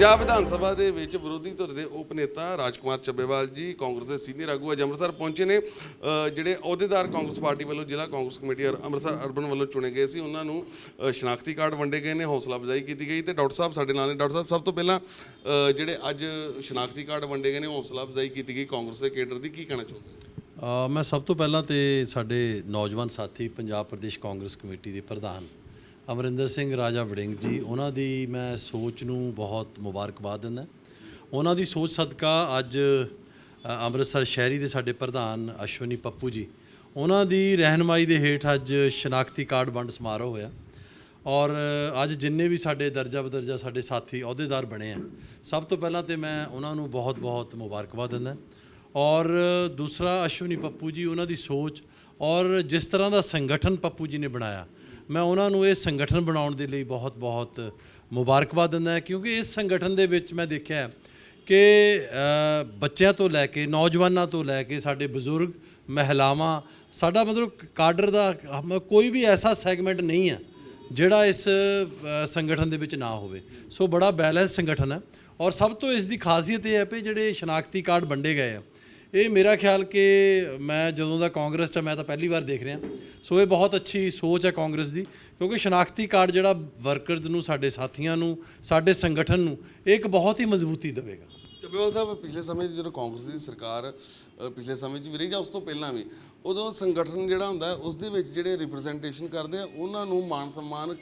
ਪੰਜਾਬ ਵਿਧਾਨ ਸਭਾ ਦੇ ਵਿੱਚ ਵਿਰੋਧੀ ਧਿਰ ਦੇ ਉਪ ਨੇਤਾ ਰਾਜਕੁਮਾਰ ਚੱਬੇਵਾਲ ਜੀ ਕਾਂਗਰਸ ਦੇ ਸੀਨੀਅਰ ਆਗੂ ਅੱਜ ਅੰਮ੍ਰਿਤਸਰ ਪਹੁੰਚੇ ਨੇ। ਜਿਹੜੇ ਅਹੁਦੇਦਾਰ ਕਾਂਗਰਸ ਪਾਰਟੀ ਵੱਲੋਂ ਜ਼ਿਲ੍ਹਾ ਕਾਂਗਰਸ ਕਮੇਟੀ ਅੰਮ੍ਰਿਤਸਰ ਅਰਬਨ ਵੱਲੋਂ ਚੁਣੇ ਗਏ ਸੀ ਉਹਨਾਂ ਨੂੰ ਸ਼ਨਾਖਤੀ ਕਾਰਡ ਵੰਡੇ ਗਏ ਨੇ, ਹੌਸਲਾ ਅਫਜ਼ਾਈ ਕੀਤੀ ਗਈ ਤੇ ਡਾਕਟਰ ਸਾਹਿਬ ਸਾਡੇ ਨਾਲ ਨੇ। ਡਾਕਟਰ ਸਾਹਿਬ, ਸਭ ਤੋਂ ਪਹਿਲਾਂ ਜਿਹੜੇ ਅੱਜ ਸ਼ਨਾਖਤੀ ਕਾਰਡ ਵੰਡੇ ਗਏ ਨੇ, ਹੌਸਲਾ ਅਫਜ਼ਾਈ ਕੀਤੀ ਗਈ ਕਾਂਗਰਸ ਦੇ ਕੇਡਰ ਦੀ, ਕੀ ਕਹਿਣਾ ਚਾਹੁੰਦੇ? ਮੈਂ ਸਭ ਤੋਂ ਪਹਿਲਾਂ ਤੇ ਸਾਡੇ ਨੌਜਵਾਨ ਸਾਥੀ ਪੰਜਾਬ ਪ੍ਰਦੇਸ਼ ਕਾਂਗਰਸ ਕਮੇਟੀ ਦੇ ਪ੍ਰਧਾਨ ਅਮਰਿੰਦਰ ਸਿੰਘ ਰਾਜਾ ਵੜਿੰਗ ਜੀ, ਉਹਨਾਂ ਦੀ ਮੈਂ ਸੋਚ ਨੂੰ ਬਹੁਤ ਮੁਬਾਰਕਬਾਦ ਦਿੰਦਾ। ਉਹਨਾਂ ਦੀ ਸੋਚ ਸਦਕਾ ਅੱਜ ਅੰਮ੍ਰਿਤਸਰ ਸ਼ਹਿਰੀ ਦੇ ਸਾਡੇ ਪ੍ਰਧਾਨ ਅਸ਼ਵਨੀ ਪੱਪੂ ਜੀ, ਉਹਨਾਂ ਦੀ ਰਹਿਨਮਾਈ ਦੇ ਹੇਠ ਅੱਜ ਸ਼ਨਾਖਤੀ ਕਾਰਡ ਵੰਡ ਸਮਾਰੋਹ ਹੋਇਆ ਔਰ ਅੱਜ ਜਿੰਨੇ ਵੀ ਸਾਡੇ ਦਰਜਾ ਬਦਰਜਾ ਸਾਡੇ ਸਾਥੀ ਅਹੁਦੇਦਾਰ ਬਣੇ ਆ, ਸਭ ਤੋਂ ਪਹਿਲਾਂ ਤੇ ਮੈਂ ਉਹਨਾਂ ਨੂੰ ਬਹੁਤ ਬਹੁਤ ਮੁਬਾਰਕਬਾਦ ਦਿੰਦਾ। ਔਰ ਦੂਸਰਾ, ਅਸ਼ਵਨੀ ਪੱਪੂ ਜੀ, ਉਹਨਾਂ ਦੀ ਸੋਚ ਔਰ ਜਿਸ ਤਰ੍ਹਾਂ ਦਾ ਸੰਗਠਨ ਪੱਪੂ ਜੀ ਨੇ ਬਣਾਇਆ, ਮੈਂ ਉਹਨਾਂ ਨੂੰ ਇਹ ਸੰਗਠਨ ਬਣਾਉਣ ਦੇ ਲਈ ਬਹੁਤ ਬਹੁਤ ਮੁਬਾਰਕਬਾਦ ਦਿੰਦਾ, ਕਿਉਂਕਿ ਇਸ ਸੰਗਠਨ ਦੇ ਵਿੱਚ ਮੈਂ ਦੇਖਿਆ ਕਿ ਬੱਚਿਆਂ ਤੋਂ ਲੈ ਕੇ ਨੌਜਵਾਨਾਂ ਤੋਂ ਲੈ ਕੇ ਸਾਡੇ ਬਜ਼ੁਰਗ, ਮਹਿਲਾਵਾਂ, ਸਾਡਾ ਮਤਲਬ ਕਾਡਰ ਦਾ ਕੋਈ ਵੀ ਐਸਾ ਸੈਗਮੈਂਟ ਨਹੀਂ ਹੈ ਜਿਹੜਾ ਇਸ ਸੰਗਠਨ ਦੇ ਵਿੱਚ ਨਾ ਹੋਵੇ। ਸੋ ਬੜਾ ਬੈਲੈਂਸ ਸੰਗਠਨ ਹੈ ਔਰ ਸਭ ਤੋਂ ਇਸ ਦੀ ਖਾਸੀਅਤ ਇਹ ਹੈ ਕਿ ਜਿਹੜੇ ਸ਼ਨਾਖਤੀ ਕਾਰਡ ਵੰਡੇ ਗਏ ਆ, ਇਹ ਮੇਰਾ ਖਿਆਲ ਕਿ ਮੈਂ ਜਦੋਂ ਦਾ ਕਾਂਗਰਸ 'ਚ ਮੈਂ ਤਾਂ ਪਹਿਲੀ ਵਾਰ ਦੇਖ ਰਿਹਾ। ਸੋ ਇਹ ਬਹੁਤ ਅੱਛੀ ਸੋਚ ਹੈ ਕਾਂਗਰਸ ਦੀ, ਕਿਉਂਕਿ ਸ਼ਨਾਖਤੀ ਕਾਰਡ ਜਿਹੜਾ ਵਰਕਰਜ਼ ਨੂੰ, ਸਾਡੇ ਸਾਥੀਆਂ ਨੂੰ, ਸਾਡੇ ਸੰਗਠਨ ਨੂੰ ਇੱਕ ਬਹੁਤ ਹੀ ਮਜ਼ਬੂਤੀ ਦੇਵੇਗਾ। ਚੱਬੇਵਾਲ ਸਾਹਿਬ, ਪਿਛਲੇ ਸਮੇਂ 'ਚ ਜਦੋਂ ਕਾਂਗਰਸ ਦੀ ਸਰਕਾਰ ਪਿਛਲੇ ਸਮੇਂ 'ਚ ਵੀ ਰਹੀ ਜਾਂ ਉਸ ਤੋਂ ਪਹਿਲਾਂ ਵੀ, ਉਦੋਂ ਸੰਗਠਨ ਜਿਹੜਾ ਹੁੰਦਾ ਉਸ ਦੇ ਵਿੱਚ ਜਿਹੜੇ ਰਿਪਰੈਜ਼ੈਂਟੇਸ਼ਨ ਕਰਦੇ ਆ ਉਹਨਾਂ ਨੂੰ ਮਾਨ ਸਨਮਾਨ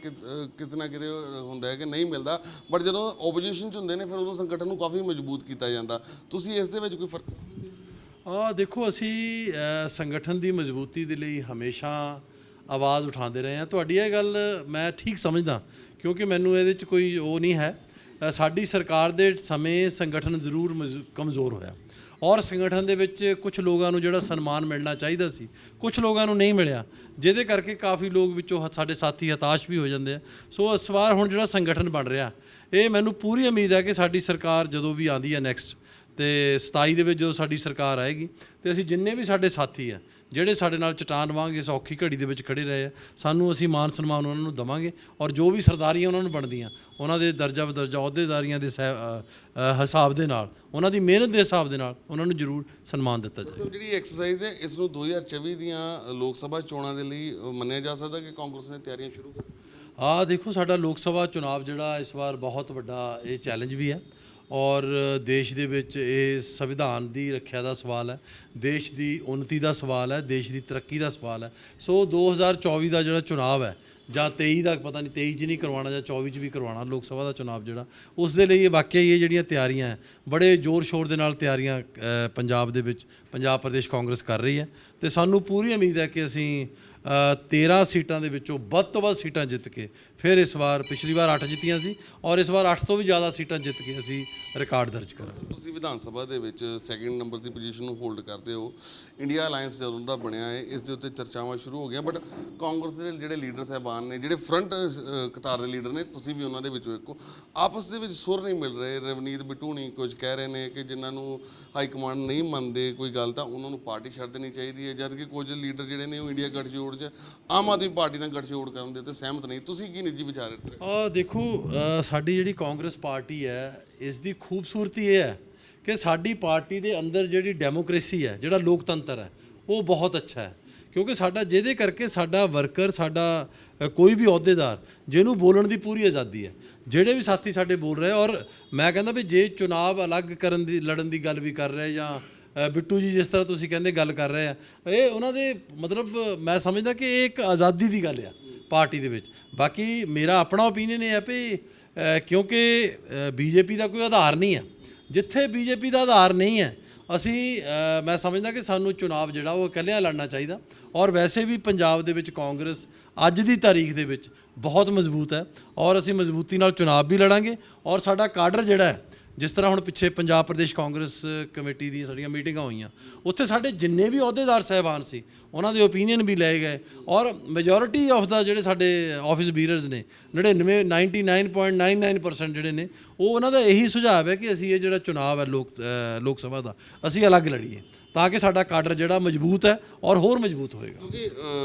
ਕਿਤੇ ਨਾ ਕਿਤੇ ਹੁੰਦਾ ਹੈ ਕਿ ਨਹੀਂ ਮਿਲਦਾ, ਬਟ ਜਦੋਂ ਓਪੋਜੀਸ਼ਨ 'ਚ ਹੁੰਦੇ ਨੇ ਫਿਰ ਉਦੋਂ ਸੰਗਠਨ ਨੂੰ ਕਾਫੀ ਮਜ਼ਬੂਤ ਕੀਤਾ ਜਾਂਦਾ। ਤੁਸੀਂ ਇਸ ਦੇ ਵਿੱਚ ਕੋਈ ਫਰਕ? ਦੇਖੋ, ਅਸੀਂ ਸੰਗਠਨ ਦੀ ਮਜ਼ਬੂਤੀ ਦੇ ਲਈ ਹਮੇਸ਼ਾ ਆਵਾਜ਼ ਉਠਾਉਂਦੇ ਰਹੇ ਹਾਂ। ਤੁਹਾਡੀ ਇਹ ਗੱਲ ਮੈਂ ਠੀਕ ਸਮਝਦਾ, ਕਿਉਂਕਿ ਮੈਨੂੰ ਇਹਦੇ 'ਚ ਕੋਈ ਉਹ ਨਹੀਂ ਹੈ। ਸਾਡੀ ਸਰਕਾਰ ਦੇ ਸਮੇਂ ਸੰਗਠਨ ਜ਼ਰੂਰ ਕਮਜ਼ੋਰ ਹੋਇਆ ਔਰ ਸੰਗਠਨ ਦੇ ਵਿੱਚ ਕੁਝ ਲੋਕਾਂ ਨੂੰ ਜਿਹੜਾ ਸਨਮਾਨ ਮਿਲਣਾ ਚਾਹੀਦਾ ਸੀ, ਕੁਝ ਲੋਕਾਂ ਨੂੰ ਨਹੀਂ ਮਿਲਿਆ, ਜਿਹਦੇ ਕਰਕੇ ਕਾਫੀ ਲੋਕ ਵਿੱਚੋਂ ਸਾਡੇ ਸਾਥੀ ਹਤਾਸ਼ ਵੀ ਹੋ ਜਾਂਦੇ ਆ। ਸੋ ਇਸ ਵਾਰ ਹੁਣ ਜਿਹੜਾ ਸੰਗਠਨ ਬਣ ਰਿਹਾ, ਇਹ ਮੈਨੂੰ ਪੂਰੀ ਉਮੀਦ ਹੈ ਕਿ ਸਾਡੀ ਸਰਕਾਰ ਜਦੋਂ ਵੀ ਆਉਂਦੀ ਹੈ ਨੈਕਸਟ ਤੇ 27 ਦੇ ਵਿੱਚ ਜਦੋਂ ਸਾਡੀ ਸਰਕਾਰ ਆਏਗੀ, ਤੇ ਅਸੀਂ ਜਿੰਨੇ ਵੀ ਸਾਡੇ ਸਾਥੀ ਆ ਜਿਹੜੇ ਸਾਡੇ ਨਾਲ ਚਟਾਨ ਵਾਂਗ ਇਸ ਔਖੀ ਘੜੀ ਦੇ ਵਿੱਚ ਖੜੇ ਰਹੇ ਆ, ਸਾਨੂੰ ਅਸੀਂ ਮਾਨ ਸਨਮਾਨ ਉਹਨਾਂ ਨੂੰ ਦੇਵਾਂਗੇ ਔਰ ਜੋ ਵੀ ਸਰਦਾਰੀਆਂ ਉਹਨਾਂ ਨੂੰ ਬਣਦੀਆਂ, ਉਹਨਾਂ ਦੇ ਦਰਜਾ ਬਦਰਜਾ ਅਹੁਦੇਦਾਰੀਆਂ ਦੇ ਹਿਸਾਬ ਦੇ ਨਾਲ, ਉਹਨਾਂ ਦੀ ਮਿਹਨਤ ਦੇ ਹਿਸਾਬ ਦੇ ਨਾਲ ਉਹਨਾਂ ਨੂੰ ਜ਼ਰੂਰ ਸਨਮਾਨ ਦਿੱਤਾ ਜਾਏ। ਜਿਹੜੀ ਐਕਸਰਸਾਈਜ਼ ਹੈ, ਇਸ ਨੂੰ 2024 ਦੀਆਂ ਲੋਕ ਸਭਾ ਚੋਣਾਂ ਦੇ ਲਈ ਮੰਨਿਆ ਜਾ ਸਕਦਾ ਕਿ ਕਾਂਗਰਸ ਨੇ ਤਿਆਰੀਆਂ ਸ਼ੁਰੂ ਕਰ? ਦੇਖੋ, ਸਾਡਾ ਲੋਕ ਸਭਾ ਚੁਣਾਵ ਜਿਹੜਾ ਇਸ ਵਾਰ ਬਹੁਤ ਵੱਡਾ ਇਹ ਚੈਲੰਜ ਵੀ ਹੈ ਔਰ ਦੇਸ਼ ਦੇ ਵਿੱਚ ਇਹ ਸੰਵਿਧਾਨ ਦੀ ਰੱਖਿਆ ਦਾ ਸਵਾਲ ਹੈ, ਦੇਸ਼ ਦੀ ਉન્નਤੀ ਦਾ ਸਵਾਲ ਹੈ, ਦੇਸ਼ ਦੀ ਤਰੱਕੀ ਦਾ ਸਵਾਲ ਹੈ। ਸੋ 2024 ਦਾ ਜਿਹੜਾ ਚੁਣਾਵ ਹੈ, ਜਾਂ 23 ਦਾ ਪਤਾ ਨਹੀਂ 23 'ਚ ਨਹੀਂ ਕਰਵਾਉਣਾ ਜਾਂ 24 'ਚ ਵੀ ਕਰਵਾਉਣਾ ਲੋਕ ਸਭਾ ਦਾ ਚੁਣਾਵ ਜਿਹੜਾ, ਉਸ ਦੇ ਲਈ ਇਹ ਵਾਕਿਆ ਹੀ ਇਹ ਜਿਹੜੀਆਂ ਤਿਆਰੀਆਂ ਹੈ, ਬੜੇ ਜ਼ੋਰ ਸ਼ੋਰ ਦੇ ਨਾਲ ਤਿਆਰੀਆਂ ਪੰਜਾਬ ਦੇ ਵਿੱਚ ਪੰਜਾਬ ਪ੍ਰਦੇਸ਼ ਕਾਂਗਰਸ ਕਰ ਰਹੀ ਹੈ ਤੇ ਸਾਨੂੰ ਪੂਰੀ ਉਮੀਦ ਹੈ ਕਿ ਅਸੀਂ 13 ਸੀਟਾਂ ਦੇ ਵਿੱਚੋਂ ਵੱਧ ਤੋਂ ਵੱਧ ਸੀਟਾਂ ਜਿੱਤ ਕੇ ਫਿਰ ਇਸ ਵਾਰ, ਪਿਛਲੀ ਵਾਰ 8 ਜਿੱਤੀਆਂ ਸੀ ਔਰ ਇਸ ਵਾਰ 8 ਤੋਂ ਵੀ ਜ਼ਿਆਦਾ ਸੀਟਾਂ ਜਿੱਤ ਕੇ ਅਸੀਂ ਰਿਕਾਰਡ ਦਰਜ ਕਰਾਂਗੇ। ਤੁਸੀਂ ਵਿਧਾਨ ਸਭਾ ਦੇ ਵਿੱਚ ਸੈਕਿੰਡ ਨੰਬਰ ਦੀ ਪੋਜੀਸ਼ਨ ਨੂੰ ਹੋਲਡ ਕਰਦੇ ਹੋ। ਇੰਡੀਆ ਅਲਾਈਅੰਸ ਜਦੋਂ ਦਾ ਬਣਿਆ ਹੈ, ਇਸ ਦੇ ਉੱਤੇ ਚਰਚਾਵਾਂ ਸ਼ੁਰੂ ਹੋ ਗਈਆਂ, ਬਟ ਕਾਂਗਰਸ ਦੇ ਜਿਹੜੇ ਲੀਡਰ ਸਾਹਿਬਾਨ ਨੇ, ਜਿਹੜੇ ਫਰੰਟ ਕਤਾਰ ਦੇ ਲੀਡਰ ਨੇ, ਤੁਸੀਂ ਵੀ ਉਹਨਾਂ ਦੇ ਵਿੱਚੋਂ ਇੱਕੋ, ਆਪਸ ਦੇ ਵਿੱਚ ਸੁਰ ਨਹੀਂ ਮਿਲ ਰਹੇ। ਰਵਨੀਤ ਬਿੱਟੂ ਨਹੀਂ ਕੁਝ ਕਹਿ ਰਹੇ ਨੇ ਕਿ ਜਿਨ੍ਹਾਂ ਨੂੰ ਹਾਈ ਕਮਾਂਡ ਨਹੀਂ ਮੰਨਦੇ ਕੋਈ ਗੱਲ, ਤਾਂ ਉਹਨਾਂ ਨੂੰ ਪਾਰਟੀ ਛੱਡ ਦੇਣੀ ਚਾਹੀਦੀ ਹੈ, ਜਦ ਕਿ ਕੁਝ ਲੀਡਰ ਜਿਹੜੇ ਨੇ ਉਹ ਇੰਡੀਆ ਗੱਠਜੋੜ 'ਚ ਆਮ ਆਦਮੀ ਪਾਰਟੀ ਨਾਲ ਗੱਠਜੋੜ ਕਰਨ ਦੇ ਉੱਤੇ ਸਹਿਮਤ ਨਹੀਂ। ਤੁਸੀਂ ਕੀ ਨਿੱਜੀ ਵਿਚਾਰ? ਦੇਖੋ, ਸਾਡੀ ਜਿਹੜੀ ਕਾਂਗਰਸ ਪਾਰਟੀ ਹੈ, ਇਸ ਦੀ ਖੂਬਸੂਰਤੀ ਇਹ ਹੈ ਕਿ ਸਾਡੀ ਪਾਰਟੀ ਦੇ ਅੰਦਰ ਜਿਹੜੀ ਡੈਮੋਕ੍ਰੇਸੀ ਹੈ, ਜਿਹੜਾ ਲੋਕਤੰਤਰ ਹੈ, ਉਹ ਬਹੁਤ ਅੱਛਾ ਹੈ, ਕਿਉਂਕਿ ਸਾਡਾ ਜਿਹਦੇ ਕਰਕੇ ਸਾਡਾ ਵਰਕਰ, ਸਾਡਾ ਕੋਈ ਵੀ ਅਹੁਦੇਦਾਰ, ਜਿਹਨੂੰ ਬੋਲਣ ਦੀ ਪੂਰੀ ਆਜ਼ਾਦੀ ਹੈ। ਜਿਹੜੇ ਵੀ ਸਾਥੀ ਸਾਡੇ ਬੋਲ ਰਹੇ, ਔਰ ਮੈਂ ਕਹਿੰਦਾ ਵੀ ਜੇ ਚੁਣਾਵ ਅਲੱਗ ਕਰਨ ਦੀ, ਲੜਨ ਦੀ ਗੱਲ ਵੀ ਕਰ ਰਹੇ, ਜਾਂ ਬਿੱਟੂ ਜੀ ਜਿਸ ਤਰ੍ਹਾਂ ਤੁਸੀਂ ਕਹਿੰਦੇ ਗੱਲ ਕਰ ਰਹੇ ਆ, ਇਹ ਉਹਨਾਂ ਦੇ ਮਤਲਬ ਮੈਂ ਸਮਝਦਾ ਕਿ ਇਹ ਇੱਕ ਆਜ਼ਾਦੀ ਦੀ ਗੱਲ ਆ ਪਾਰਟੀ ਦੇ ਵਿੱਚ। ਬਾਕੀ ਮੇਰਾ ਆਪਣਾ ਓਪੀਨੀਅਨ ਇਹ ਹੈ ਵੀ ਕਿਉਂਕਿ ਬੀਜੇਪੀ ਦਾ ਕੋਈ ਆਧਾਰ ਨਹੀਂ ਹੈ, ਜਿੱਥੇ ਬੀਜੇਪੀ ਦਾ ਆਧਾਰ ਨਹੀਂ ਹੈ, ਅਸੀਂ ਮੈਂ ਸਮਝਦਾ ਕਿ ਸਾਨੂੰ ਚੁਣਾਵ ਜਿਹੜਾ ਉਹ ਇਕੱਲਿਆਂ ਲੜਨਾ ਚਾਹੀਦਾ। ਔਰ ਵੈਸੇ ਵੀ ਪੰਜਾਬ ਦੇ ਵਿੱਚ ਕਾਂਗਰਸ ਅੱਜ ਦੀ ਤਾਰੀਖ ਦੇ ਵਿੱਚ ਬਹੁਤ ਮਜ਼ਬੂਤ ਹੈ ਔਰ ਅਸੀਂ ਮਜ਼ਬੂਤੀ ਨਾਲ ਚੁਣਾਵ ਵੀ ਲੜਾਂਗੇ ਔਰ ਸਾਡਾ ਕਾਡਰ ਜਿਹੜਾ ਹੈ, ਜਿਸ ਤਰ੍ਹਾਂ ਹੁਣ ਪਿੱਛੇ ਪੰਜਾਬ ਪ੍ਰਦੇਸ਼ ਕਾਂਗਰਸ ਕਮੇਟੀ ਦੀਆਂ ਸਾਡੀਆਂ ਮੀਟਿੰਗਾਂ ਹੋਈਆਂ, ਉੱਥੇ ਸਾਡੇ ਜਿੰਨੇ ਵੀ ਅਹੁਦੇਦਾਰ ਸਾਹਿਬਾਨ ਸੀ ਉਹਨਾਂ ਦੇ ਓਪੀਨੀਅਨ ਵੀ ਲਏ ਗਏ ਔਰ ਮੈਜੋਰਿਟੀ ਆਫ ਦਾ ਜਿਹੜੇ ਸਾਡੇ ਆਫਿਸ ਬੀਰਰਸ ਨੇ 99.99% ਜਿਹੜੇ ਨੇ, ਉਹ ਉਹਨਾਂ ਦਾ ਇਹੀ ਸੁਝਾਅ ਹੈ ਕਿ ਅਸੀਂ ਇਹ ਜਿਹੜਾ ਚੁਣਾਵ ਹੈ ਲੋਕ ਸਭਾ ਦਾ, ਅਸੀਂ ਅਲੱਗ ਲੜੀਏ ਤਾਂ ਕਿ ਸਾਡਾ ਕਾਡਰ ਜਿਹੜਾ ਮਜ਼ਬੂਤ ਹੈ ਔਰ ਹੋਰ ਮਜ਼ਬੂਤ ਹੋਏਗਾ। ਕਿਉਂਕਿ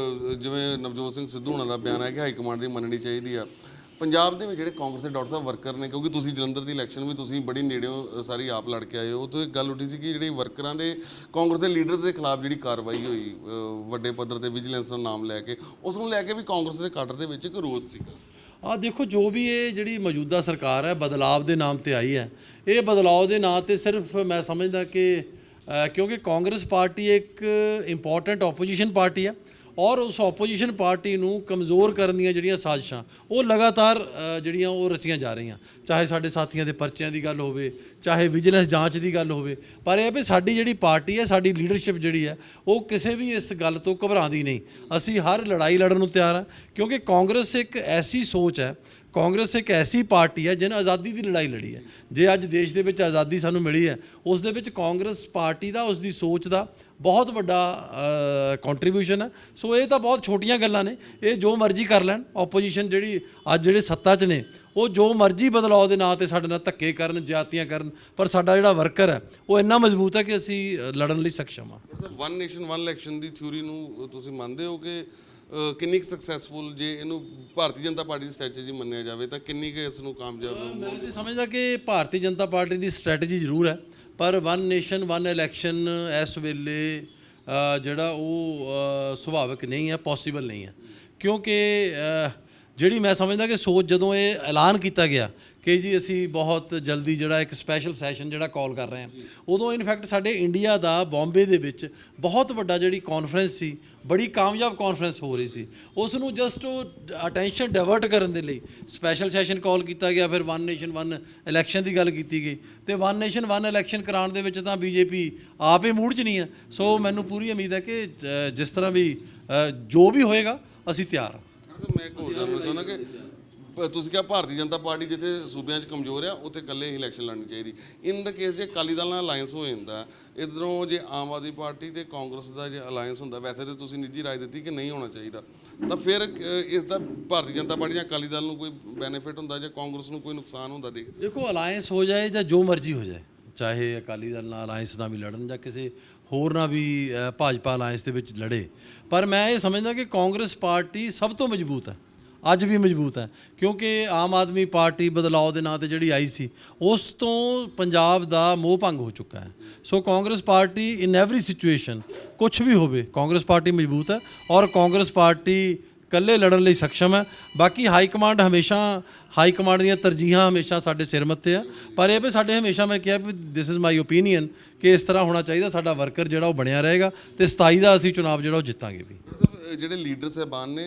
ਜਿਵੇਂ ਨਵਜੋਤ ਸਿੰਘ ਸਿੱਧੂ ਹੋਣਾ ਦਾ ਬਿਆਨ ਹੈ ਕਿ ਹਾਈ ਕਮਾਂਡ ਦੀ ਮੰਨਣੀ ਚਾਹੀਦੀ ਆ, ਪੰਜਾਬ ਦੇ ਵਿੱਚ ਜਿਹੜੇ ਕਾਂਗਰਸ ਦੇ ਡਾਕਟਰ ਸਾਹਿਬ ਵਰਕਰ ਨੇ, ਕਿਉਂਕਿ ਤੁਸੀਂ ਜਲੰਧਰ ਦੀ ਇਲੈਕਸ਼ਨ ਵੀ ਤੁਸੀਂ ਬੜੀ ਨੇੜਿਓਂ ਸਾਰੀ ਆਪ ਲੜ ਕੇ ਆਏ ਹੋ, ਉੱਥੇ ਇੱਕ ਗੱਲ ਉੱਠੀ ਸੀ ਕਿ ਜਿਹੜੇ ਵਰਕਰਾਂ ਦੇ ਕਾਂਗਰਸ ਦੇ ਲੀਡਰਸ ਦੇ ਖਿਲਾਫ ਜਿਹੜੀ ਕਾਰਵਾਈ ਹੋਈ ਵੱਡੇ ਪੱਧਰ ਤੇ ਵਿਜੀਲੈਂਸ ਦਾ ਨਾਮ ਲੈ ਕੇ, ਉਸ ਨੂੰ ਲੈ ਕੇ ਵੀ ਕਾਂਗਰਸ ਦੇ ਕਾਡਰ ਦੇ ਵਿੱਚ ਇੱਕ ਰੋਸ ਸੀਗਾ। ਦੇਖੋ, ਜੋ ਵੀ ਇਹ ਜਿਹੜੀ ਮੌਜੂਦਾ ਸਰਕਾਰ ਹੈ ਬਦਲਾਵ ਦੇ ਨਾਮ ਤੇ ਆਈ ਹੈ, ਇਹ ਬਦਲਾਅ ਦੇ ਨਾਂ ਤੇ ਸਿਰਫ ਮੈਂ ਸਮਝਦਾ ਕਿ ਕਿਉਂਕਿ ਕਾਂਗਰਸ ਪਾਰਟੀ ਇੱਕ ਇੰਪੋਰਟੈਂਟ ਆਪੋਜੀਸ਼ਨ ਪਾਰਟੀ ਹੈ ਔਰ ਉਸ ਆਪੋਜੀਸ਼ਨ ਪਾਰਟੀ ਨੂੰ ਕਮਜ਼ੋਰ ਕਰਨ ਦੀਆਂ ਜਿਹੜੀਆਂ ਸਾਜ਼ਿਸ਼ਾਂ ਉਹ ਲਗਾਤਾਰ ਜਿਹੜੀਆਂ ਉਹ ਰਚੀਆਂ ਜਾ ਰਹੀਆਂ, ਚਾਹੇ ਸਾਡੇ ਸਾਥੀਆਂ ਦੇ ਪਰਚਿਆਂ ਦੀ ਗੱਲ ਹੋਵੇ, ਚਾਹੇ ਵਿਜੀਲੈਂਸ ਜਾਂਚ ਦੀ ਗੱਲ ਹੋਵੇ। ਪਰ ਇਹ ਵੀ ਸਾਡੀ ਜਿਹੜੀ ਪਾਰਟੀ ਹੈ, ਸਾਡੀ ਲੀਡਰਸ਼ਿਪ ਜਿਹੜੀ ਹੈ, ਉਹ ਕਿਸੇ ਵੀ ਇਸ ਗੱਲ ਤੋਂ ਘਬਰਾਉਂਦੀ ਨਹੀਂ। ਅਸੀਂ ਹਰ ਲੜਾਈ ਲੜਨ ਨੂੰ ਤਿਆਰ ਹਾਂ, ਕਿਉਂਕਿ ਕਾਂਗਰਸ ਇੱਕ ਐਸੀ ਸੋਚ ਹੈ, ਕਾਂਗਰਸ ਇੱਕ ਐਸੀ ਪਾਰਟੀ ਹੈ ਜਿਹਨੇ ਆਜ਼ਾਦੀ ਦੀ ਲੜਾਈ ਲੜੀ ਹੈ। ਜੇ ਅੱਜ ਦੇਸ਼ ਦੇ ਵਿੱਚ ਆਜ਼ਾਦੀ ਸਾਨੂੰ ਮਿਲੀ ਹੈ, ਉਸ ਦੇ ਵਿੱਚ ਕਾਂਗਰਸ ਪਾਰਟੀ ਦਾ, ਉਸ ਦੀ ਸੋਚ ਦਾ ਬਹੁਤ ਵੱਡਾ ਕੰਟਰੀਬਿਊਸ਼ਨ ਹੈ। ਸੋ ਇਹ ਤਾਂ ਬਹੁਤ ਛੋਟੀਆਂ ਗੱਲਾਂ ਨੇ, ਇਹ ਜੋ ਮਰਜ਼ੀ ਕਰ ਲੈਣ। ਆਪੋਜੀਸ਼ਨ ਜਿਹੜੀ ਅੱਜ ਜਿਹੜੇ ਸੱਤਾ 'ਚ ਨੇ, ਉਹ ਜੋ ਮਰਜ਼ੀ ਬਦਲਾਅ ਦੇ ਨਾਂ ਤੇ ਸਾਡੇ ਨਾਲ ਧੱਕੇ ਕਰਨ, ਜ਼ਿਆਦਤੀਆਂ ਕਰਨ, ਪਰ ਸਾਡਾ ਜਿਹੜਾ ਵਰਕਰ ਹੈ ਉਹ ਇੰਨਾ ਮਜ਼ਬੂਤ ਹੈ ਕਿ ਅਸੀਂ ਲੜਨ ਲਈ ਸક્ષਮ ਹਾਂ। ਵਨ ਨੇਸ਼ਨ ਵਨ ਇਲੈਕਸ਼ਨ ਦੀ ਥਿਊਰੀ ਨੂੰ ਤੁਸੀਂ ਮੰਨਦੇ ਹੋ ਕਿ ਕਿੰਨੀ ਕੁ ਸਕਸੈਸਫੁਲ, ਜੇ ਇਹਨੂੰ ਭਾਰਤੀ ਜਨਤਾ ਪਾਰਟੀ ਦੀ ਸਟ੍ਰੈਟਜੀ ਮੰਨਿਆ ਜਾਵੇ ਤਾਂ ਕਿੰਨੀ ਕੁ ਇਸ ਨੂੰ ਕਾਮਯਾਬ? ਮੈਂ ਤਾਂ ਸਮਝਦਾ ਕਿ ਭਾਰਤੀ ਜਨਤਾ ਪਾਰਟੀ ਦੀ ਸਟ੍ਰੈਟਜੀ ਜ਼ਰੂਰ ਹੈ, ਪਰ ਵਨ ਨੇਸ਼ਨ ਵਨ ਇਲੈਕਸ਼ਨ ਇਸ ਵੇਲੇ ਜਿਹੜਾ ਉਹ ਸੁਭਾਵਿਕ ਨਹੀਂ ਹੈ, ਪੋਸੀਬਲ ਨਹੀਂ ਹੈ। ਕਿਉਂਕਿ ਜਿਹੜੀ ਮੈਂ ਸਮਝਦਾ ਕਿ ਸੋਚ, ਜਦੋਂ ਇਹ ਐਲਾਨ ਕੀਤਾ ਗਿਆ ਕਿ ਜੀ ਅਸੀਂ ਬਹੁਤ ਜਲਦੀ ਜਿਹੜਾ ਇੱਕ ਸਪੈਸ਼ਲ ਸੈਸ਼ਨ ਜਿਹੜਾ ਕਾਲ ਕਰ ਰਹੇ ਹਾਂ, ਉਦੋਂ ਇਨਫੈਕਟ ਸਾਡੇ ਇੰਡੀਆ ਦਾ ਬੰਬੇ ਦੇ ਵਿੱਚ ਬਹੁਤ ਵੱਡਾ ਜਿਹੜੀ ਕਾਨਫਰੰਸ ਸੀ, ਬੜੀ ਕਾਮਯਾਬ ਕਾਨਫਰੰਸ ਹੋ ਰਹੀ ਸੀ, ਉਸ ਨੂੰ ਜਸਟ ਉਹ ਅਟੈਂਸ਼ਨ ਡਾਇਵਰਟ ਕਰਨ ਦੇ ਲਈ ਸਪੈਸ਼ਲ ਸੈਸ਼ਨ ਕਾਲ ਕੀਤਾ ਗਿਆ। ਫਿਰ ਵਨ ਨੇਸ਼ਨ ਵਨ ਇਲੈਕਸ਼ਨ ਦੀ ਗੱਲ ਕੀਤੀ ਗਈ, ਤੇ ਵਨ ਨੇਸ਼ਨ ਵਨ ਇਲੈਕਸ਼ਨ ਕਰਾਉਣ ਦੇ ਵਿੱਚ ਤਾਂ ਬੀਜੇਪੀ ਆਪ ਹੀ ਮੂਡ 'ਚ ਨਹੀਂ ਹੈ। ਸੋ ਮੈਨੂੰ ਪੂਰੀ ਉਮੀਦ ਹੈ ਕਿ ਜਿਸ ਤਰ੍ਹਾਂ ਵੀ ਜੋ ਵੀ ਹੋਏਗਾ ਅਸੀਂ ਤਿਆਰ ਹਾਂ। ਮੈਂ ਇੱਕ ਹੋਰ ਜਾਣਨਾ ਚਾਹੁੰਦਾ ਕਿ ਤੁਸੀਂ ਕਿਹਾ ਭਾਰਤੀ ਜਨਤਾ ਪਾਰਟੀ ਜਿੱਥੇ ਸੂਬਿਆਂ 'ਚ ਕਮਜ਼ੋਰ ਆ, ਉੱਥੇ ਇਕੱਲੇ ਹੀ ਇਲੈਕਸ਼ਨ ਲੜਨੀ ਚਾਹੀਦੀ। ਇਨ ਦਾ ਕੇਸ ਜੇ ਅਕਾਲੀ ਦਲ ਨਾਲ ਅਲਾਈਅੰਸ ਹੋ ਜਾਂਦਾ, ਇੱਧਰੋਂ ਜੇ ਆਮ ਆਦਮੀ ਪਾਰਟੀ ਤੇ ਕਾਂਗਰਸ ਦਾ ਜੇ ਅਲਾਈਅੰਸ ਹੁੰਦਾ, ਵੈਸੇ ਤਾਂ ਤੁਸੀਂ ਨਿੱਜੀ ਰਾਏ ਦਿੱਤੀ ਕਿ ਨਹੀਂ ਹੋਣਾ ਚਾਹੀਦਾ, ਤਾਂ ਫਿਰ ਇਸ ਦਾ ਭਾਰਤੀ ਜਨਤਾ ਪਾਰਟੀ ਜਾਂ ਅਕਾਲੀ ਦਲ ਨੂੰ ਕੋਈ ਬੈਨੀਫਿਟ ਹੁੰਦਾ ਜਾਂ ਕਾਂਗਰਸ ਨੂੰ ਕੋਈ ਨੁਕਸਾਨ ਹੁੰਦਾ? ਦੇਖੋ, ਅਲਾਈਅੰਸ ਹੋ ਜਾਏ ਜਾਂ ਜੋ ਮਰਜ਼ੀ ਹੋ ਜਾਏ, ਚਾਹੇ ਅਕਾਲੀ ਦਲ ਨਾਲ ਅਲਾਈਅੰਸ ਨਾਲ ਵੀ ਲੜਨ ਜਾਂ ਕਿਸੇ ਹੋਰ ਨਾਲ ਵੀ ਭਾਜਪਾ ਅਲਾਈਅੰਸ ਦੇ ਵਿੱਚ ਲੜੇ, ਪਰ ਮੈਂ ਇਹ ਸਮਝਦਾ ਕਿ ਕਾਂਗਰਸ ਪਾਰਟੀ ਸਭ ਤੋਂ ਮਜ਼ਬੂਤ ਹੈ, ਅੱਜ ਵੀ ਮਜ਼ਬੂਤ ਹੈ। ਕਿਉਂਕਿ ਆਮ ਆਦਮੀ ਪਾਰਟੀ ਬਦਲਾਅ ਦੇ ਨਾਂ ਤੇ ਜਿਹੜੀ ਆਈ ਸੀ, ਉਸ ਤੋਂ ਪੰਜਾਬ ਦਾ ਮੋਹ ਭੰਗ ਹੋ ਚੁੱਕਾ ਹੈ। So Congress party in every situation, ਕੁਛ ਵੀ ਹੋਵੇ, ਕਾਂਗਰਸ ਪਾਰਟੀ ਮਜ਼ਬੂਤ ਹੈ ਔਰ ਕਾਂਗਰਸ ਪਾਰਟੀ ਇਕੱਲੇ ਲੜਨ ਲਈ ਸક્ષਮ ਹੈ। ਬਾਕੀ ਹਾਈ ਕਮਾਂਡ ਦੀਆਂ ਤਰਜੀਹਾਂ ਹਮੇਸ਼ਾ ਸਾਡੇ ਸਿਰ ਮੱਥੇ ਆ, ਪਰ ਇਹ ਵੀ ਸਾਡੇ ਹਮੇਸ਼ਾ ਮੈਂ ਕਿਹਾ ਵੀ ਦਿਸ ਇਜ਼ ਮਾਈ ਓਪੀਨੀਅਨ ਕਿ ਇਸ ਤਰ੍ਹਾਂ ਹੋਣਾ ਚਾਹੀਦਾ। ਸਾਡਾ ਵਰਕਰ ਜਿਹੜਾ ਉਹ ਬਣਿਆ ਰਹੇਗਾ ਤੇ 27 ਦਾ ਅਸੀਂ ਚੁਣਾਵ ਜਿਹੜਾ ਉਹ ਜਿੱਤਾਂਗੇ ਵੀ। ਜਿਹੜੇ ਲੀਡਰ ਸਾਹਿਬਾਨ ਨੇ,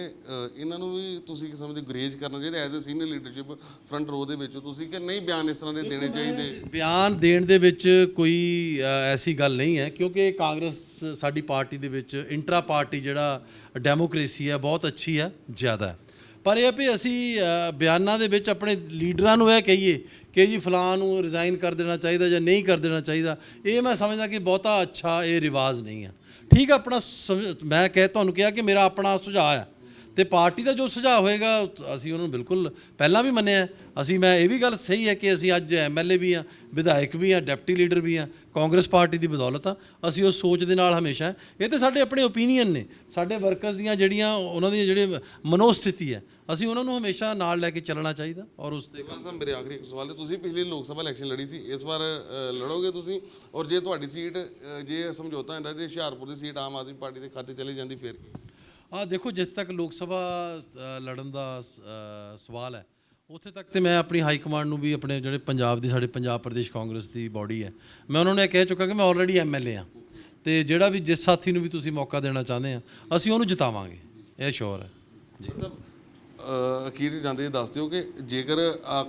ਇਹਨਾਂ ਨੂੰ ਵੀ ਤੁਸੀਂ ਕੀ ਸਮਝਦੇ, ਗੁਰੇਜ਼ ਕਰਨਾ ਚਾਹੀਦਾ as a senior leadership front row ਦੇ ਵਿੱਚ, ਤੁਸੀਂ ਕਿ ਨਹੀਂ ਬਿਆਨ ਇਸ ਤਰ੍ਹਾਂ ਦੇ ਦੇਣੇ ਚਾਹੀਦੇ? ਬਿਆਨ ਦੇਣ ਦੇ ਵਿੱਚ ਕੋਈ ਐਸੀ ਗੱਲ ਨਹੀਂ ਹੈ, ਕਿਉਂਕਿ ਕਾਂਗਰਸ ਸਾਡੀ ਪਾਰਟੀ ਦੇ ਵਿੱਚ ਇੰਟਰਾ ਪਾਰਟੀ ਜਿਹੜਾ ਡੈਮੋਕ੍ਰੇਸੀ ਹੈ ਬਹੁਤ ਅੱਛੀ ਹੈ, ਜ਼ਿਆਦਾ। ਪਰ ਇਹ ਵੀ ਅਸੀਂ ਬਿਆਨਾਂ ਦੇ ਵਿੱਚ ਆਪਣੇ ਲੀਡਰਾਂ ਨੂੰ ਇਹ ਕਹੀਏ ਕਿ ਜੀ ਫਲਾਣ ਨੂੰ ਰਿਜ਼ਾਈਨ ਕਰ ਦੇਣਾ ਚਾਹੀਦਾ ਜਾਂ ਨਹੀਂ ਕਰ ਦੇਣਾ ਚਾਹੀਦਾ, ਇਹ ਮੈਂ ਸਮਝਦਾ ਕਿ ਬਹੁਤਾ ਅੱਛਾ ਇਹ ਰਿਵਾਜ਼ ਨਹੀਂ ਹੈ। ਠੀਕ ਹੈ, ਆਪਣਾ ਮੈਂ ਤੁਹਾਨੂੰ ਕਿਹਾ ਕਿ ਮੇਰਾ ਆਪਣਾ ਸੁਝਾਅ ਹੈ, ਤੇ ਪਾਰਟੀ ਦਾ ਜੋ ਸੁਝਾਅ ਹੋਏਗਾ ਅਸੀਂ ਉਹਨੂੰ ਬਿਲਕੁਲ ਪਹਿਲਾਂ ਵੀ ਮੰਨਿਆ। ਮੈਂ ਇਹ ਵੀ ਗੱਲ ਸਹੀ ਹੈ ਕਿ ਅਸੀਂ ਅੱਜ MLA ਵੀ ਹਾਂ, ਵਿਧਾਇਕ ਵੀ ਹਾਂ, ਡਿਪਟੀ ਲੀਡਰ ਵੀ ਹਾਂ, ਕਾਂਗਰਸ ਪਾਰਟੀ ਦੀ ਬਦੌਲਤ ਆ। ਅਸੀਂ ਉਸ ਸੋਚ ਦੇ ਨਾਲ ਹਮੇਸ਼ਾ, ਇਹ ਤਾਂ ਸਾਡੇ ਆਪਣੇ ਓਪੀਨੀਅਨ ਨੇ, ਸਾਡੇ ਵਰਕਰਸ ਦੀਆਂ ਜਿਹੜੀਆਂ ਉਹਨਾਂ ਦੀਆਂ ਜਿਹੜੇ ਮਨੋਸਥਿਤੀ ਹੈ, ਅਸੀਂ ਉਹਨਾਂ ਨੂੰ ਹਮੇਸ਼ਾ ਨਾਲ ਲੈ ਕੇ ਚੱਲਣਾ ਚਾਹੀਦਾ। ਔਰ ਉਸ ਦੇ ਬਾਅਦ ਮੇਰੇ ਆਖਰੀ ਇੱਕ ਸਵਾਲ ਹੈ, ਤੁਸੀਂ ਪਿਛਲੀ ਲੋਕ ਸਭਾ ਇਲੈਕਸ਼ਨ ਲੜੀ ਸੀ, ਇਸ ਵਾਰ ਲੜੋਗੇ ਤੁਸੀਂ? ਔਰ ਜੇ ਤੁਹਾਡੀ ਸੀਟ, ਜੇ ਸਮਝੌਤਾ ਹੁੰਦਾ ਤੇ ਹੁਸ਼ਿਆਰਪੁਰ ਦੀ ਸੀਟ ਆਮ ਆਦਮੀ ਪਾਰਟੀ ਦੇ ਖਾਤੇ ਚਲੀ ਜਾਂਦੀ, ਫਿਰ ਦੇਖੋ, ਜਿੱਥੇ ਤੱਕ ਲੋਕ ਸਭਾ ਲੜਨ ਦਾ ਸਵਾਲ ਹੈ, ਉੱਥੇ ਤੱਕ ਤੇ ਮੈਂ ਆਪਣੀ ਹਾਈ ਕਮਾਂਡ ਨੂੰ ਵੀ, ਆਪਣੇ ਜਿਹੜੇ ਸਾਡੇ ਪੰਜਾਬ ਪ੍ਰਦੇਸ਼ ਕਾਂਗਰਸ ਦੀ ਬਾਡੀ ਹੈ, ਮੈਂ ਉਹਨਾਂ ਨੂੰ ਇਹ ਕਹਿ ਚੁੱਕਾ ਕਿ ਮੈਂ ਆਲਰੇਡੀ MLA ਹਾਂ, ਤੇ ਜਿਹੜਾ ਵੀ ਜਿਸ ਸਾਥੀ ਨੂੰ ਵੀ ਤੁਸੀਂ ਮੌਕਾ ਦੇਣਾ ਚਾਹੁੰਦੇ ਆ, ਅਸੀਂ ਉਹਨੂੰ ਜਿਤਾਵਾਂਗੇ, ਇਹ ਸ਼ੋਰ ਹੈ ਜੀ। ਅਖੀਰ ਜਾਂਦੇ ਦੱਸ ਦਿਓ ਕਿ ਜੇਕਰ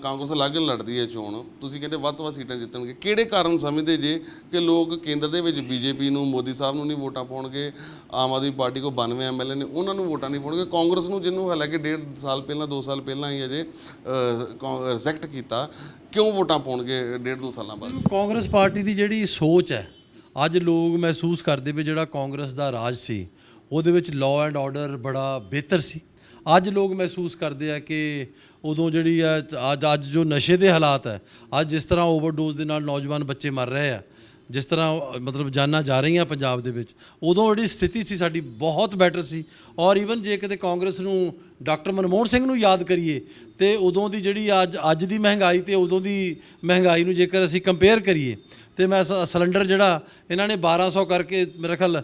ਕਾਂਗਰਸ ਅਲੱਗ ਲੜਦੀ ਹੈ ਚੋਣ, ਤੁਸੀਂ ਕਹਿੰਦੇ ਵੱਧ ਤੋਂ ਵੱਧ ਸੀਟਾਂ ਜਿੱਤਣਗੇ, ਕਿਹੜੇ ਕਾਰਨ ਸਮਝਦੇ ਜੇ ਕਿ ਲੋਕ ਕੇਂਦਰ ਦੇ ਵਿੱਚ BJP ਨੂੰ, ਮੋਦੀ ਸਾਹਿਬ ਨੂੰ ਨਹੀਂ ਵੋਟਾਂ ਪਾਉਣਗੇ, ਆਮ ਆਦਮੀ ਪਾਰਟੀ ਕੋਲ 92 MLA ਨੇ, ਉਹਨਾਂ ਨੂੰ ਵੋਟਾਂ ਨਹੀਂ ਪਾਉਣਗੇ, ਕਾਂਗਰਸ ਨੂੰ ਜਿਹਨੂੰ ਹਾਲਾਂਕਿ 1.5 ਸਾਲ ਪਹਿਲਾਂ 2 ਸਾਲ ਪਹਿਲਾਂ ਹੀ ਅਜੇ ਰਿਜੈਕਟ ਕੀਤਾ, ਕਿਉਂ ਵੋਟਾਂ ਪਾਉਣਗੇ 1.5-2 ਸਾਲਾਂ ਬਾਅਦ? ਕਾਂਗਰਸ ਪਾਰਟੀ ਦੀ ਜਿਹੜੀ ਸੋਚ ਹੈ, ਅੱਜ ਲੋਕ ਮਹਿਸੂਸ ਕਰਦੇ ਵੀ ਜਿਹੜਾ ਕਾਂਗਰਸ ਦਾ ਰਾਜ ਸੀ ਉਹਦੇ ਵਿੱਚ ਲਾਅ ਐਂਡ ਆਰਡਰ ਬੜਾ ਬਿਹਤਰ ਸੀ। ਅੱਜ ਲੋਕ ਮਹਿਸੂਸ ਕਰਦੇ ਆ ਕਿ ਉਦੋਂ ਜਿਹੜੀ ਆ ਅੱਜ ਜੋ ਨਸ਼ੇ ਦੇ ਹਾਲਾਤ ਹੈ, ਅੱਜ ਜਿਸ ਤਰ੍ਹਾਂ ਓਵਰਡੋਜ਼ ਦੇ ਨਾਲ ਨੌਜਵਾਨ ਬੱਚੇ ਮਰ ਰਹੇ ਆ, ਜਿਸ ਤਰ੍ਹਾਂ ਮਤਲਬ ਜਾਨਾਂ ਜਾ ਰਹੀਆਂ ਪੰਜਾਬ ਦੇ ਵਿੱਚ, ਉਦੋਂ ਜਿਹੜੀ ਸਥਿਤੀ ਸੀ ਸਾਡੀ ਬਹੁਤ ਬੈਟਰ ਸੀ। ਔਰ ਈਵਨ ਜੇ ਕਿਤੇ ਕਾਂਗਰਸ ਨੂੰ ਡਾਕਟਰ ਮਨਮੋਹਨ ਸਿੰਘ ਨੂੰ ਯਾਦ ਕਰੀਏ ਤੇ ਉਦੋਂ ਦੀ ਜਿਹੜੀ ਅੱਜ ਦੀ ਮਹਿੰਗਾਈ ਤੇ ਉਦੋਂ ਦੀ ਮਹਿੰਗਾਈ ਨੂੰ ਜੇਕਰ ਅਸੀਂ ਕੰਪੇਅਰ ਕਰੀਏ ਤੇ ਮੈਂ ਸਿਲੰਡਰ ਜਿਹੜਾ ਇਹਨਾਂ ਨੇ 1200 ਕਰਕੇ ਮੇਰਾ ਖਿਆਲ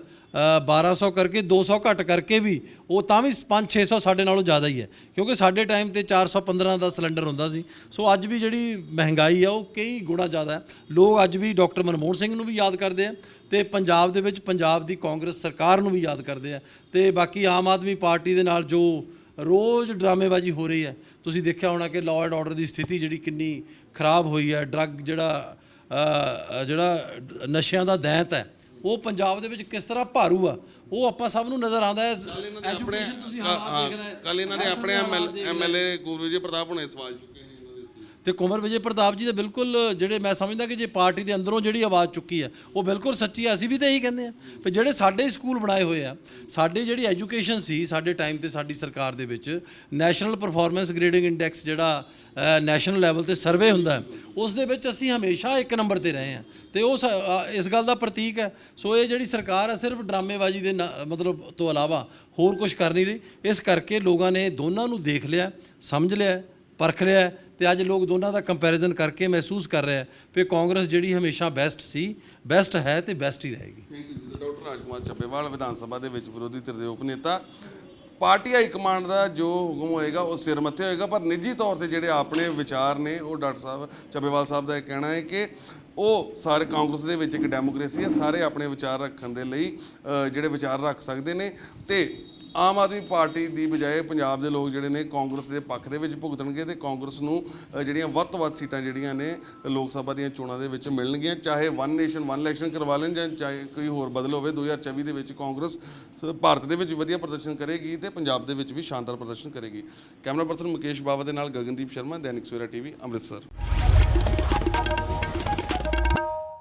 1200 ਕਰਕੇ 200 ਘੱਟ ਕਰਕੇ ਵੀ ਉਹ ਤਾਂ ਵੀ 5-600 ਸਾਡੇ ਨਾਲੋਂ ਜ਼ਿਆਦਾ ਹੀ ਹੈ, ਕਿਉਂਕਿ ਸਾਡੇ ਟਾਈਮ ਤੇ 415 ਦਾ ਸਿਲੰਡਰ ਹੁੰਦਾ ਸੀ। ਸੋ ਅੱਜ ਵੀ ਜਿਹੜੀ ਮਹਿੰਗਾਈ ਆ ਉਹ ਕਈ ਗੁਣਾ ਜ਼ਿਆਦਾ ਹੈ। ਲੋਕ ਅੱਜ ਵੀ ਡਾਕਟਰ ਮਨਮੋਹਨ ਸਿੰਘ ਨੂੰ ਵੀ ਯਾਦ ਕਰਦੇ ਆ ਤੇ ਪੰਜਾਬ ਦੇ ਵਿੱਚ ਪੰਜਾਬ ਦੀ ਕਾਂਗਰਸ ਸਰਕਾਰ ਨੂੰ ਵੀ ਯਾਦ ਕਰਦੇ ਆ ਤੇ ਬਾਕੀ ਆਮ ਆਦਮੀ ਪਾਰਟੀ ਦੇ ਨਾਲ ਜੋ ਰੋਜ਼ ਡਰਾਮੇਬਾਜ਼ੀ ਹੋ ਰਹੀ ਹੈ, ਤੁਸੀਂ ਦੇਖਿਆ ਹੋਣਾ ਕਿ ਲਾਅ ਐਂਡ ਆਰਡਰ ਦੀ ਸਥਿਤੀ ਜਿਹੜੀ ਕਿੰਨੀ ਖਰਾਬ ਹੋਈ ਹੈ। ਡਰੱਗ ਜਿਹੜਾ ਨਸ਼ਿਆਂ ਦਾ ਦੈਂਤ ਹੈ ਉਹ ਪੰਜਾਬ ਦੇ ਵਿੱਚ ਕਿਸ ਤਰ੍ਹਾਂ ਭਾਰੂ ਆ, ਉਹ ਆਪਾਂ ਸਭ ਨੂੰ ਨਜ਼ਰ ਆਉਂਦਾ ਹੈ। ਐਜੂਕੇਸ਼ਨ ਤੁਸੀਂ ਹਾਲਾਤ ਦੇਖ ਰਹੇ ਕੱਲ ਇਹਨਾਂ ਨੇ ਆਪਣੇ ਐਮਐਲਏ ਗੁਰਵਿਜੇ ਪ੍ਰਤਾਪ ਹੁਣੇ ਸਵਾਲ ਚੁੱਕੇ ਨੇ ਇਹਨਾਂ ਦੇ ਉੱਤੇ। ਤੇ ਕੁੰਵਰ ਵਿਜੇ ਪ੍ਰਤਾਪ ਜੀ ਦੇ ਬਿਲਕੁਲ ਜਿਹੜੇ ਮੈਂ ਸਮਝਦਾ ਕਿ ਜੇ ਪਾਰਟੀ ਦੇ ਅੰਦਰੋਂ ਜਿਹੜੀ ਆਵਾਜ਼ ਚੁੱਕੀ ਹੈ ਉਹ ਬਿਲਕੁਲ ਸੱਚੀ ਹੈ। ਅਸੀਂ ਵੀ ਤਾਂ ਇਹੀ ਕਹਿੰਦੇ ਆ ਵੀ ਜਿਹੜੇ ਸਾਡੇ ਸਕੂਲ ਬਣਾਏ ਹੋਏ ਆ, ਸਾਡੀ ਜਿਹੜੀ ਐਜੂਕੇਸ਼ਨ ਸੀ ਸਾਡੇ ਟਾਈਮ ਤੇ ਸਾਡੀ ਸਰਕਾਰ ਦੇ ਵਿੱਚ ਨੈਸ਼ਨਲ ਪਰਫਾਰਮੈਂਸ ਗ੍ਰੇਡਿੰਗ ਇੰਡੈਕਸ ਜਿਹੜਾ ਨੈਸ਼ਨਲ ਲੈਵਲ ਤੇ ਸਰਵੇ ਹੁੰਦਾ ਉਸ ਦੇ ਵਿੱਚ ਅਸੀਂ ਹਮੇਸ਼ਾ 1 ਨੰਬਰ ਤੇ ਰਹੇ ਹਾਂ ਤੇ ਉਹ ਇਸ ਗੱਲ ਦਾ ਪ੍ਰਤੀਕ ਹੈ। ਸੋ ਇਹ ਜਿਹੜੀ ਸਰਕਾਰ ਹੈ ਸਿਰਫ ਡਰਾਮੇਬਾਜ਼ੀ ਦੇ ਮਤਲਬ ਤੋਂ ਇਲਾਵਾ ਹੋਰ ਕੁਝ ਕਰ ਨਹੀਂ ਰਹੀ। ਇਸ ਕਰਕੇ ਲੋਕਾਂ ਨੇ ਦੋਨਾਂ ਨੂੰ ਦੇਖ ਲਿਆ, ਸਮਝ ਲਿਆ, ਪਰਖ ਲਿਆ ਤੇ ਅੱਜ ਲੋਕ ਦੋਨਾਂ ਦਾ ਕੰਪੈਰੀਜ਼ਨ ਕਰਕੇ ਮਹਿਸੂਸ ਕਰ ਰਹੇ ਆ ਕਿ ਕਾਂਗਰਸ ਜਿਹੜੀ ਹਮੇਸ਼ਾ ਬੈਸਟ ਸੀ, ਬੈਸਟ ਹੈ ਤੇ ਬੈਸਟ ਹੀ ਰਹੇਗੀ। ਡਾਕਟਰ ਰਾਜਕੁਮਾਰ ਚੱਬੇਵਾਲ ਵਿਧਾਨ ਸਭਾ ਦੇ ਵਿੱਚ ਵਿਰੋਧੀ ਧਿਰ ਦੇ ਉਪ ਨੇਤਾ। ਪਾਰਟੀ ਹਾਈ ਕਮਾਂਡ ਦਾ ਜੋ ਹੁਕਮ ਹੋਏਗਾ ਉਹ ਸਿਰ ਮੱਥੇ ਹੋਏਗਾ, ਪਰ ਨਿੱਜੀ ਤੌਰ ਤੇ ਜਿਹੜੇ ਆਪਣੇ ਵਿਚਾਰ ਨੇ ਉਹ ਡਾਕਟਰ ਸਾਹਿਬ ਚੱਬੇਵਾਲ ਸਾਹਿਬ ਦਾ ਇਹ ਕਹਿਣਾ ਹੈ ਕਿ ਉਹ ਸਾਰੇ ਕਾਂਗਰਸ ਦੇ ਵਿੱਚ ਇੱਕ ਡੈਮੋਕ੍ਰੇਸੀ ਹੈ, ਸਾਰੇ ਆਪਣੇ ਵਿਚਾਰ ਰੱਖਣ ਦੇ ਲਈ ਜਿਹੜੇ ਵਿਚਾਰ ਰੱਖ ਸਕਦੇ ਨੇ ਤੇ ਆਮ ਆਦਮੀ ਪਾਰਟੀ ਦੀ ਬਜਾਏ ਪੰਜਾਬ ਦੇ ਲੋਕ ਜਿਹੜੇ ਨੇ ਕਾਂਗਰਸ ਦੇ ਪੱਖ ਦੇ ਵਿੱਚ ਭੁਗਤਣਗੇ ਤੇ ਕਾਂਗਰਸ ਨੂੰ ਜਿਹੜੀਆਂ ਵੱਧ ਤੋਂ ਵੱਧ ਸੀਟਾਂ ਜਿਹੜੀਆਂ ਨੇ ਲੋਕ ਸਭਾ ਦੀਆਂ ਚੋਣਾਂ ਦੇ ਵਿੱਚ ਮਿਲਣਗੀਆਂ, ਚਾਹੇ ਵਨ ਨੇਸ਼ਨ ਵਨ ਇਲੈਕਸ਼ਨ ਕਰਵਾ ਲੈਣ ਜਾਂ ਚਾਹੇ ਕੋਈ ਹੋਰ ਬਦਲ ਹੋਵੇ। 2024 ਦੇ ਵਿੱਚ ਕਾਂਗਰਸ ਭਾਰਤ ਦੇ ਵਿੱਚ ਵਧੀਆ ਪ੍ਰਦਰਸ਼ਨ ਕਰੇਗੀ ਤੇ ਪੰਜਾਬ ਦੇ ਵਿੱਚ ਵੀ ਸ਼ਾਨਦਾਰ ਪ੍ਰਦਰਸ਼ਨ ਕਰੇਗੀ। ਕੈਮਰਾ ਪਰਸਨ ਮੁਕੇਸ਼ ਬਾਵਾ ਦੇ ਨਾਲ ਗਗਨਦੀਪ ਸ਼ਰਮਾ, ਦੈਨਿਕ ਸਵੇਰਾ ਟੀਵੀ, ਅੰਮ੍ਰਿਤਸਰ।